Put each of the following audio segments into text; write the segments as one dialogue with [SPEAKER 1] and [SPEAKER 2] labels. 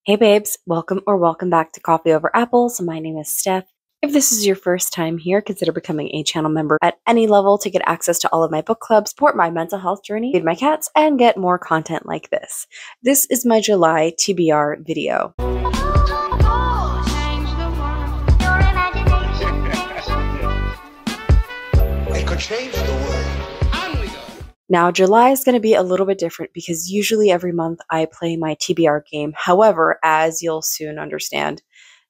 [SPEAKER 1] Hey babes, welcome back to Coffee Over Apples. My name is Steph. If this is your first time here, consider becoming a channel member at any level to get access to all of my book clubs, support my mental health journey, feed my cats, and get more content like this. This is my July TBR video.
[SPEAKER 2] It could change the world.
[SPEAKER 1] Now, July is going to be a little bit different because usually every month I play my TBR game. However, as you'll soon understand,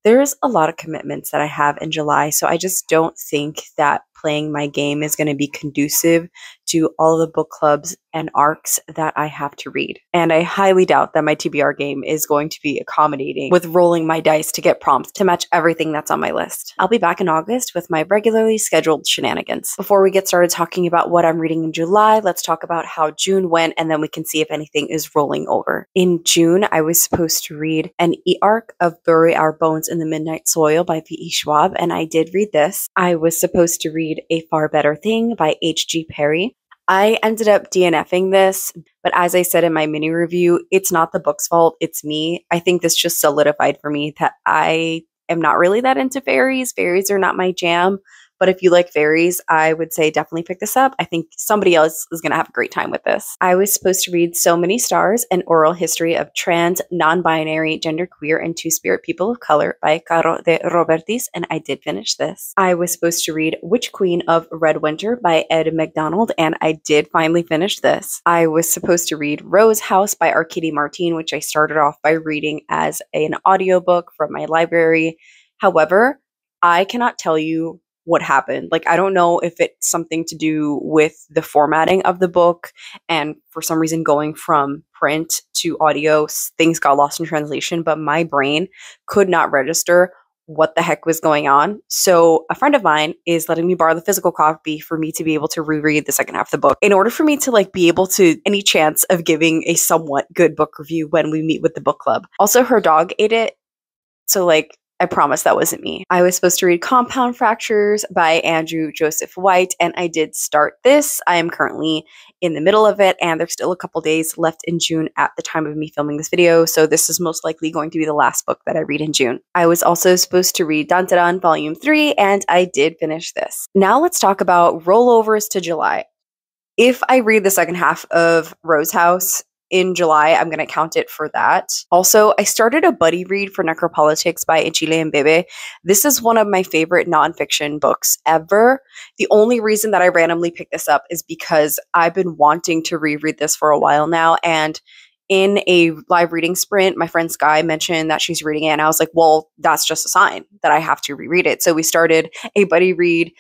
[SPEAKER 1] there's a lot of commitments that I have in July, so I just don't think that playing my game is going to be conducive to all the book clubs and arcs that I have to read. And I highly doubt that my TBR game is going to be accommodating with rolling my dice to get prompts to match everything that's on my list. I'll be back in August with my regularly scheduled shenanigans. Before we get started talking about what I'm reading in July, let's talk about how June went, and then we can see if anything is rolling over. In June, I was supposed to read an e-arc of Bury Our Bones in the Midnight Soil by V.E. Schwab, and I did read this. I was supposed to read A Far Better Thing by H.G. Perry. I ended up DNFing this, but as I said in my mini review, it's not the book's fault, it's me. I think this just solidified for me that I am not really that into fairies. Fairies are not my jam. But if you like fairies, I would say definitely pick this up. I think somebody else is going to have a great time with this. I was supposed to read So Many Stars, An Oral History of Trans, Non-Binary, Genderqueer, and Two-Spirit People of Color by Caro de Robertis, and I did finish this. I was supposed to read Witch Queen of Red Winter by Ed McDonald, and I did finally finish this. I was supposed to read Rose House by Arkady Martin, which I started off by reading as an audiobook from my library. However, I cannot tell you what happened. Like, I don't know if it's something to do with the formatting of the book, and for some reason going from print to audio, things got lost in translation, but my brain could not register what the heck was going on. So a friend of mine is letting me borrow the physical copy for me to be able to reread the second half of the book in order for me to be able to any chance of giving a somewhat good book review when we meet with the book club. Also, her dog ate it. So I promise that wasn't me. I was supposed to read Compound Fractures by Andrew Joseph White, and I did start this. I am currently in the middle of it, and there's still a couple days left in June at the time of me filming this video, so this is most likely going to be the last book that I read in June. I was also supposed to read Dun Dun Dun Volume 3, and I did finish this. Now let's talk about rollovers to July. If I read the second half of Rose House in July, I'm going to count it for that. Also, I started a buddy read for Necropolitics by Djeli and Bebe. This is one of my favorite nonfiction books ever. The only reason that I randomly picked this up is because I've been wanting to reread this for a while now, and in a live reading sprint, my friend Sky mentioned that she's reading it, and I was like, well, that's just a sign that I have to reread it. So we started a buddy read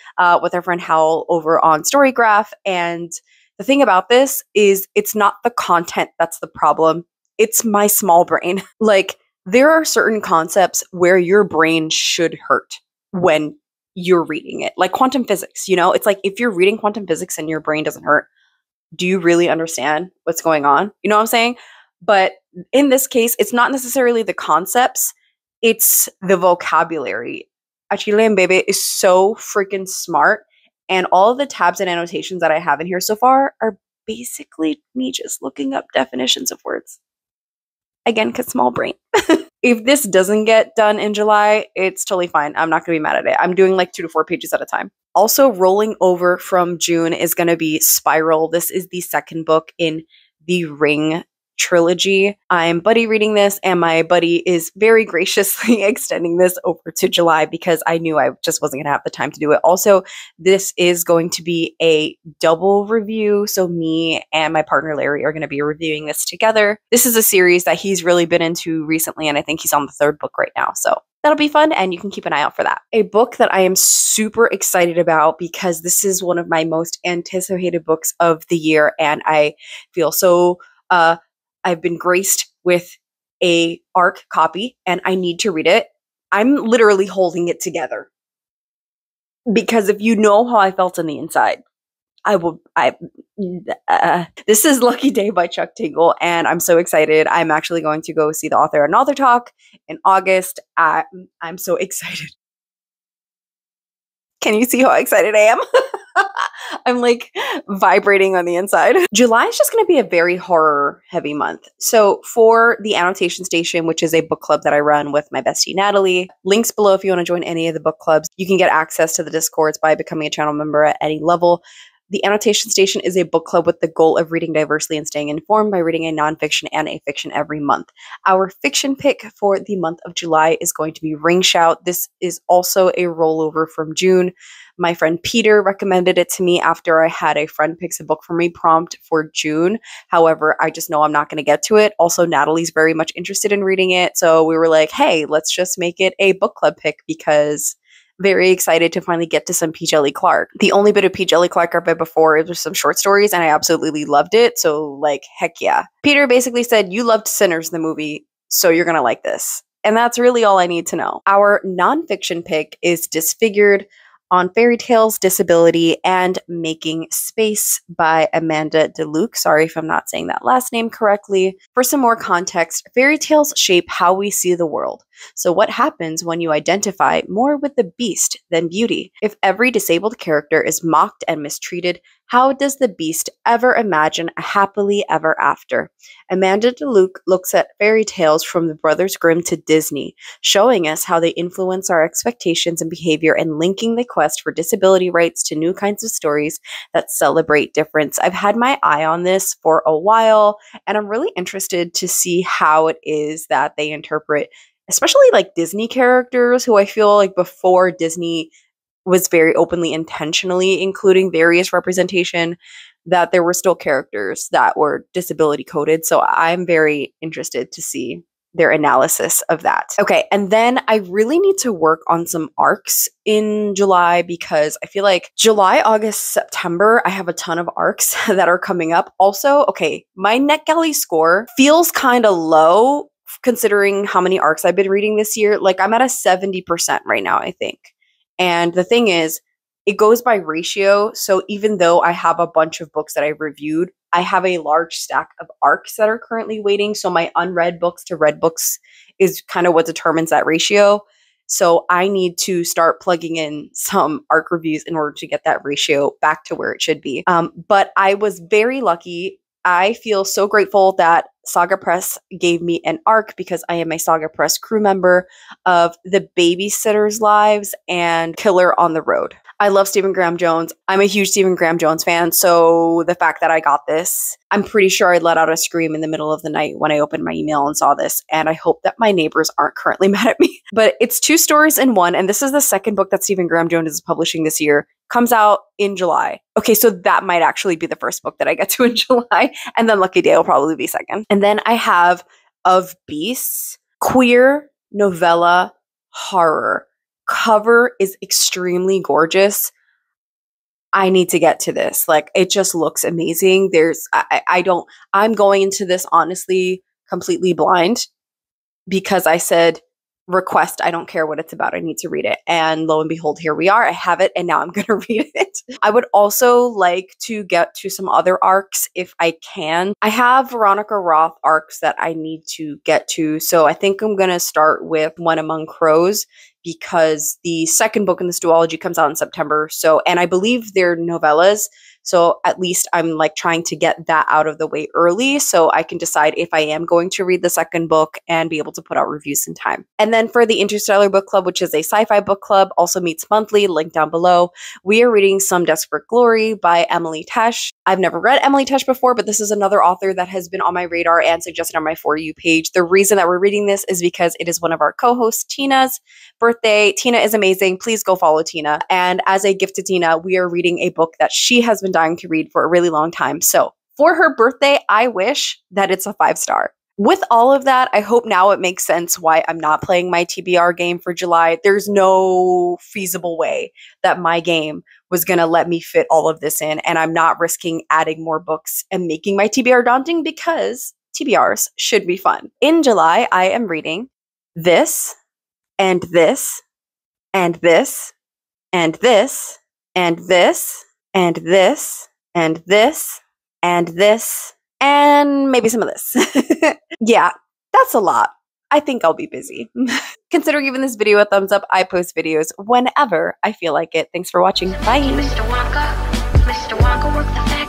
[SPEAKER 1] with our friend Howell over on Storygraph, and the thing about this is it's not the content that's the problem. It's my small brain. There are certain concepts where your brain should hurt when you're reading it. Like quantum physics, It's like if you're reading quantum physics and your brain doesn't hurt, do you really understand what's going on? You know what I'm saying? But in this case, it's not necessarily the concepts, it's the vocabulary. Djeli and Bebe is so freaking smart. And all of the tabs and annotations that I have in here so far are basically me just looking up definitions of words. Again, because small brain. If this doesn't get done in July, it's totally fine. I'm not going to be mad at it. I'm doing 2 to 4 pages at a time. Also, rolling over from June is going to be Spiral. This is the second book in the Ring trilogy. I'm buddy reading this, and my buddy is very graciously extending this over to July because I knew I just wasn't going to have the time to do it. Also, this is going to be a double review, so me and my partner Larry are going to be reviewing this together. This is a series that he's really been into recently, and I think he's on the 3rd book right now, so that'll be fun, and you can keep an eye out for that. A book that I am super excited about because this is one of my most anticipated books of the year, and I feel so I've been graced with a ARC copy, and I need to read it. I'm literally holding it together because if you know how I felt on the inside, this is Lucky Day by Chuck Tingle, and I'm so excited. I'm actually going to go see the author at an author talk in August. I'm so excited. Can you see how excited I am? I'm like vibrating on the inside. July is just going to be a very horror heavy month. So for the Annotation Station, which is a book club that I run with my bestie Natalie, links below if you want to join any of the book clubs. You can get access to the Discords by becoming a channel member at any level. The Annotation Station is a book club with the goal of reading diversely and staying informed by reading a nonfiction and a fiction every month. Our fiction pick for the month of July is going to be Ring Shout. This is also a rollover from June. My friend Peter recommended it to me after I had a friend picks a book for me prompt for June. However, I just know I'm not going to get to it. Also, Natalie's very much interested in reading it. So we were like, hey, let's just make it a book club pick because very excited to finally get to some P. Djeli Clark. The only bit of P. Djeli Clark I've read before was some short stories, and I absolutely loved it. So, like, heck yeah. Peter basically said, you loved Sinners, the movie, so you're going to like this. And that's really all I need to know. Our nonfiction pick is Disfigured on Fairy Tales, Disability, and Making Space by Amanda DeLuc. Sorry if I'm not saying that last name correctly. For some more context, fairy tales shape how we see the world. So what happens when you identify more with the beast than beauty? If every disabled character is mocked and mistreated, how does the beast ever imagine a happily ever after? Amanda DeLuc looks at fairy tales from the Brothers Grimm to Disney, showing us how they influence our expectations and behavior and linking the quest for disability rights to new kinds of stories that celebrate difference. I've had my eye on this for a while, and I'm really interested to see how it is that they interpret especially like Disney characters who I feel like before Disney was very openly intentionally including various representation, that there were still characters that were disability coded. So I'm very interested to see their analysis of that. Okay, and then I really need to work on some arcs in July because I feel like July, August, September, I have a ton of arcs that are coming up. Also, okay, my NetGalley score feels kind of low considering how many arcs I've been reading this year. Like I'm at a 70% right now, I think. And the thing is, it goes by ratio. So even though I have a bunch of books that I reviewed, I have a large stack of arcs that are currently waiting. So my unread books to read books is kind of what determines that ratio. So I need to start plugging in some arc reviews in order to get that ratio back to where it should be. But I was very lucky. I feel so grateful that Saga Press gave me an arc because I am a Saga Press crew member of The Babysitter's Lives and Killer on the Road. I love Stephen Graham Jones. I'm a huge Stephen Graham Jones fan, so the fact that I got this, I'm pretty sure I let out a scream in the middle of the night when I opened my email and saw this, and I hope that my neighbors aren't currently mad at me. But it's 2 stories in one, and this is the second book that Stephen Graham Jones is publishing this year. Comes out in July. Okay, so that might actually be the first book that I get to in July, and then Lucky Day will probably be second. And then I have Of Beasts, queer novella horror. Cover is extremely gorgeous. I need to get to this. Like, it just looks amazing. I'm going into this honestly completely blind because I said, request, I don't care what it's about, I need to read it. And lo and behold, here we are. I have it, and now I'm going to read it. I would also like to get to some other arcs if I can. I have Veronica Roth arcs that I need to get to. So I think I'm going to start with One Among Crows because the second book in this duology comes out in September. So, and I believe they're novellas. So at least I'm like trying to get that out of the way early so I can decide if I am going to read the second book and be able to put out reviews in time. And then for the Interstellar Book Club, which is a sci-fi book club, also meets monthly, link down below. We are reading Some Desperate Glory by Emily Tesh. I've never read Emily Tesh before, but this is another author that has been on my radar and suggested on my For You page. The reason that we're reading this is because it is one of our co-hosts, Tina's birthday. Tina is amazing. Please go follow Tina. And as a gift to Tina, we are reading a book that she has been dying to read for a really long time. So for her birthday, I wish that it's a 5-star. With all of that, I hope now it makes sense why I'm not playing my TBR game for July. There's no feasible way that my game was going to let me fit all of this in, and I'm not risking adding more books and making my TBR daunting because TBRs should be fun. In July, I am reading this, and this, and this, and this, and this, and this, and this, and this, and maybe some of this. Yeah, that's a lot. I think I'll be busy. Consider giving this video a thumbs up. I post videos whenever I feel like it. Thanks for watching. Bye.
[SPEAKER 3] Mr. Wonka. I can work the